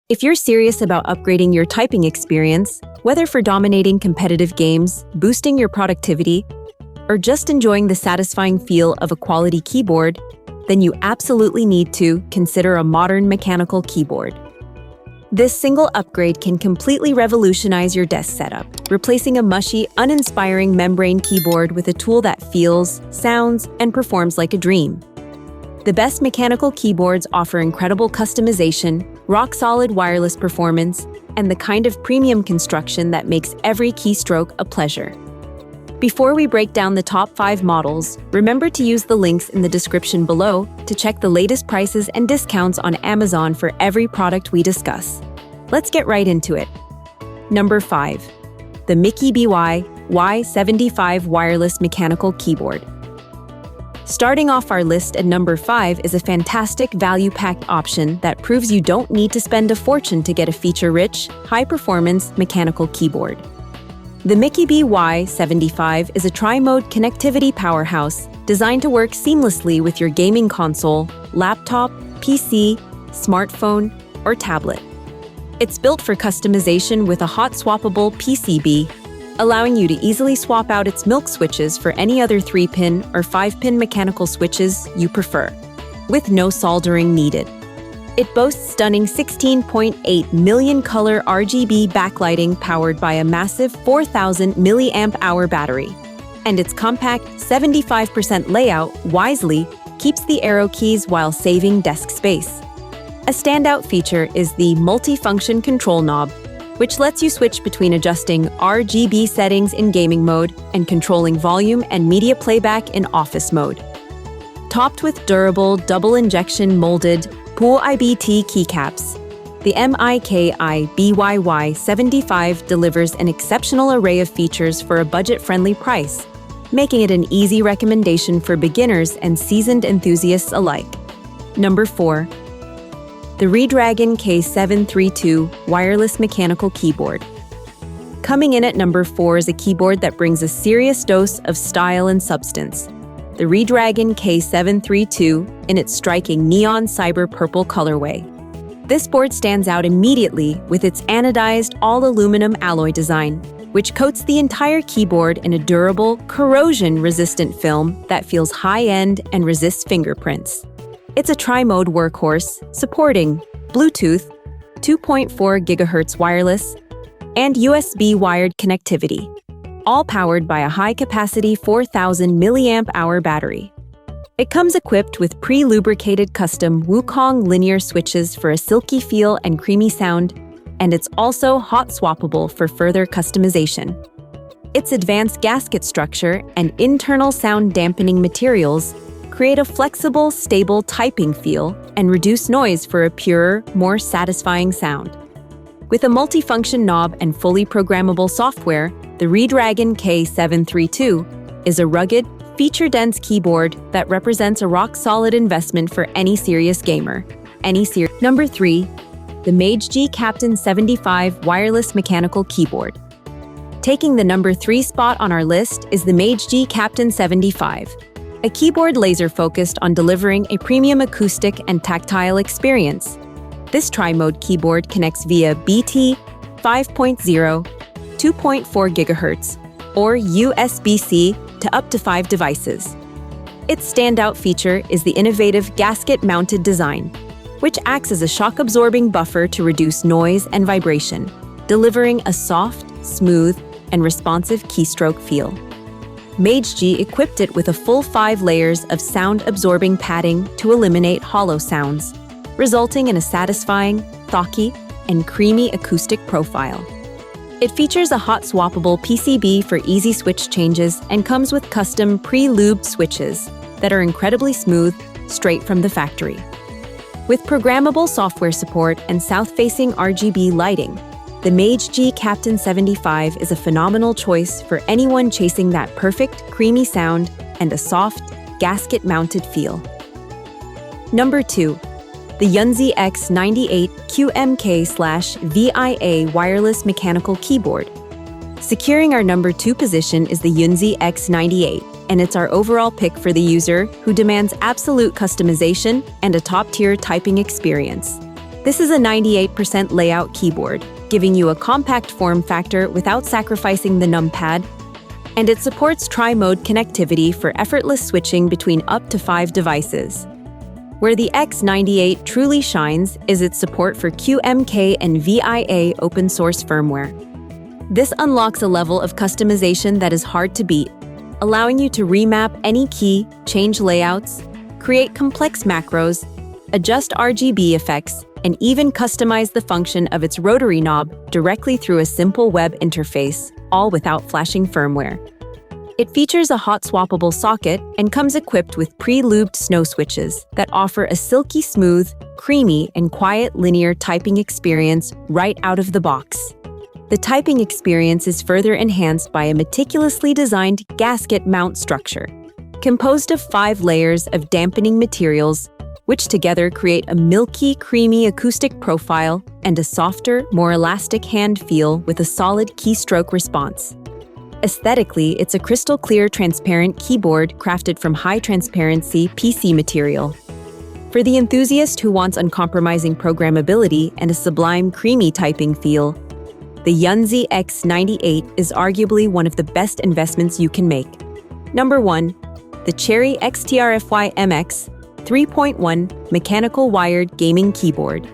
If you're serious about upgrading your typing experience, whether for dominating competitive games, boosting your productivity, or just enjoying the satisfying feel of a quality keyboard, then you absolutely need to consider a modern mechanical keyboard. This single upgrade can completely revolutionize your desk setup, replacing a mushy, uninspiring membrane keyboard with a tool that feels, sounds, and performs like a dream. The best mechanical keyboards offer incredible customization, rock-solid wireless performance, and the kind of premium construction that makes every keystroke a pleasure. Before we break down the top 5 models, remember to use the links in the description below to check the latest prices and discounts on Amazon for every product we discuss. Let's get right into it. Number 5. The MIKIBY Y75 Wireless Mechanical Keyboard. Starting off our list at number 5 is a fantastic value-packed option that proves you don't need to spend a fortune to get a feature-rich, high-performance mechanical keyboard. The MIKIBY Y75 is a tri-mode connectivity powerhouse designed to work seamlessly with your gaming console, laptop, PC, smartphone, or tablet. It's built for customization with a hot-swappable PCB, allowing you to easily swap out its milk switches for any other 3-pin or 5-pin mechanical switches you prefer, with no soldering needed. It boasts stunning 16.8 million color RGB backlighting powered by a massive 4,000 mAh battery. And its compact 75% layout wisely keeps the arrow keys while saving desk space. A standout feature is the multi-function control knob, which lets you switch between adjusting RGB settings in gaming mode and controlling volume and media playback in office mode. Topped with durable double-injection molded Pool IBT keycaps, the MIKIBY Y75 delivers an exceptional array of features for a budget-friendly price, making it an easy recommendation for beginners and seasoned enthusiasts alike. Number 4. The Redragon K732 Wireless Mechanical Keyboard. Coming in at number 4 is a keyboard that brings a serious dose of style and substance. The Redragon K732 in its striking neon cyber purple colorway. This board stands out immediately with its anodized all-aluminum alloy design, which coats the entire keyboard in a durable, corrosion-resistant film that feels high-end and resists fingerprints. It's a tri-mode workhorse, supporting Bluetooth, 2.4 GHz wireless, and USB wired connectivity, all powered by a high-capacity 4,000 mAh battery. It comes equipped with pre-lubricated custom Wukong linear switches for a silky feel and creamy sound, and it's also hot-swappable for further customization. Its advanced gasket structure and internal sound dampening materials create a flexible, stable typing feel and reduce noise for a purer, more satisfying sound. With a multifunction knob and fully programmable software, the Redragon K732 is a rugged, feature-dense keyboard that represents a rock-solid investment for any serious gamer. Number 3. The MageGee Captain 75 Wireless Mechanical Keyboard. Taking the number 3 spot on our list is the MageGee Captain 75, a keyboard laser-focused on delivering a premium acoustic and tactile experience. This tri-mode keyboard connects via BT 5.0, 2.4 GHz, or USB-C to up to 5 devices. Its standout feature is the innovative gasket-mounted design, which acts as a shock-absorbing buffer to reduce noise and vibration, delivering a soft, smooth, and responsive keystroke feel. MageGee equipped it with a full 5 layers of sound-absorbing padding to eliminate hollow sounds, resulting in a satisfying, thocky, and creamy acoustic profile. It features a hot-swappable PCB for easy switch changes and comes with custom pre-lubed switches that are incredibly smooth, straight from the factory. With programmable software support and south-facing RGB lighting, the MageGee Captain 75 is a phenomenal choice for anyone chasing that perfect, creamy sound and a soft, gasket-mounted feel. Number 2. The YUNZII X98 QMK/VIA Wireless Mechanical Keyboard. Securing our number 2 position is the YUNZII X98, and it's our overall pick for the user who demands absolute customization and a top-tier typing experience. This is a 98% layout keyboard, giving you a compact form factor without sacrificing the numpad, and it supports tri-mode connectivity for effortless switching between up to 5 devices. Where the X98 truly shines is its support for QMK and VIA open-source firmware. This unlocks a level of customization that is hard to beat, allowing you to remap any key, change layouts, create complex macros, adjust RGB effects, and even customize the function of its rotary knob directly through a simple web interface, all without flashing firmware. It features a hot-swappable socket and comes equipped with pre-lubed snow switches that offer a silky smooth, creamy, and quiet linear typing experience right out of the box. The typing experience is further enhanced by a meticulously designed gasket mount structure, composed of 5 layers of dampening materials, which together create a milky, creamy acoustic profile and a softer, more elastic hand feel with a solid keystroke response. Aesthetically, it's a crystal-clear, transparent keyboard crafted from high-transparency PC material. For the enthusiast who wants uncompromising programmability and a sublime, creamy typing feel, the YUNZII X98 is arguably one of the best investments you can make. Number 1. The Cherry XTRFY MX 3.1 Mechanical Wired Gaming Keyboard.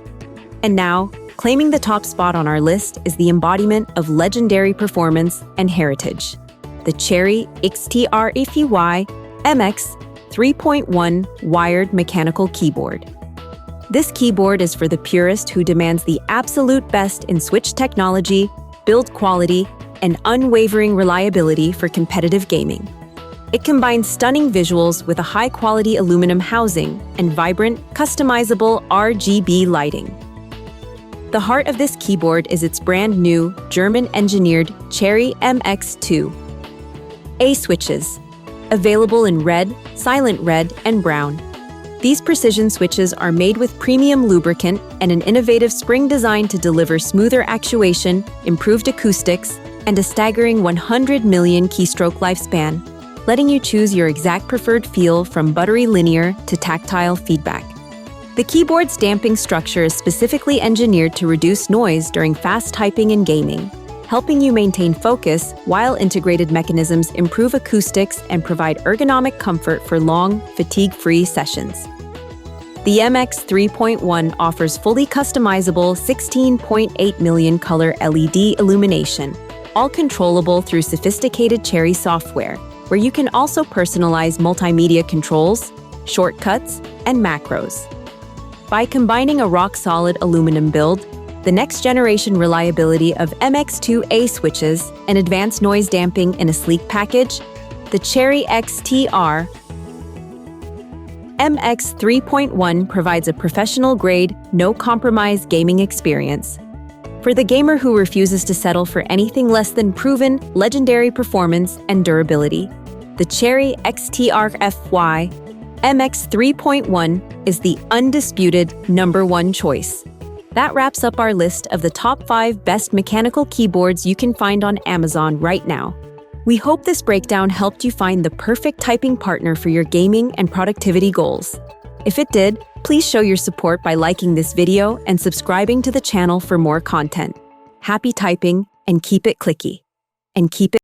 And now, claiming the top spot on our list is the embodiment of legendary performance and heritage, the Cherry XTRFY MX 3.1 Wired Mechanical Keyboard. This keyboard is for the purist who demands the absolute best in switch technology, build quality, and unwavering reliability for competitive gaming. It combines stunning visuals with a high-quality aluminum housing and vibrant, customizable RGB lighting. The heart of this keyboard is its brand-new, German-engineered Cherry MX2 A switches, available in red, silent red, and brown. These precision switches are made with premium lubricant and an innovative spring design to deliver smoother actuation, improved acoustics, and a staggering 100 million keystroke lifespan, letting you choose your exact preferred feel from buttery linear to tactile feedback. The keyboard's damping structure is specifically engineered to reduce noise during fast typing and gaming, helping you maintain focus while integrated mechanisms improve acoustics and provide ergonomic comfort for long, fatigue-free sessions. The MX 3.1 offers fully customizable 16.8 million color LED illumination, all controllable through sophisticated Cherry software, where you can also personalize multimedia controls, shortcuts, and macros. By combining a rock-solid aluminum build, the next-generation reliability of MX2A switches, and advanced noise damping in a sleek package, the Cherry XTR MX 3.1 provides a professional-grade, no-compromise gaming experience. For the gamer who refuses to settle for anything less than proven, legendary performance and durability, the Cherry XTRFY MX 3.1 is the undisputed #1 choice. That wraps up our list of the top 5 best mechanical keyboards you can find on Amazon right now. We hope this breakdown helped you find the perfect typing partner for your gaming and productivity goals. If it did, please show your support by liking this video and subscribing to the channel for more content. Happy typing, and keep it clicky. And keep it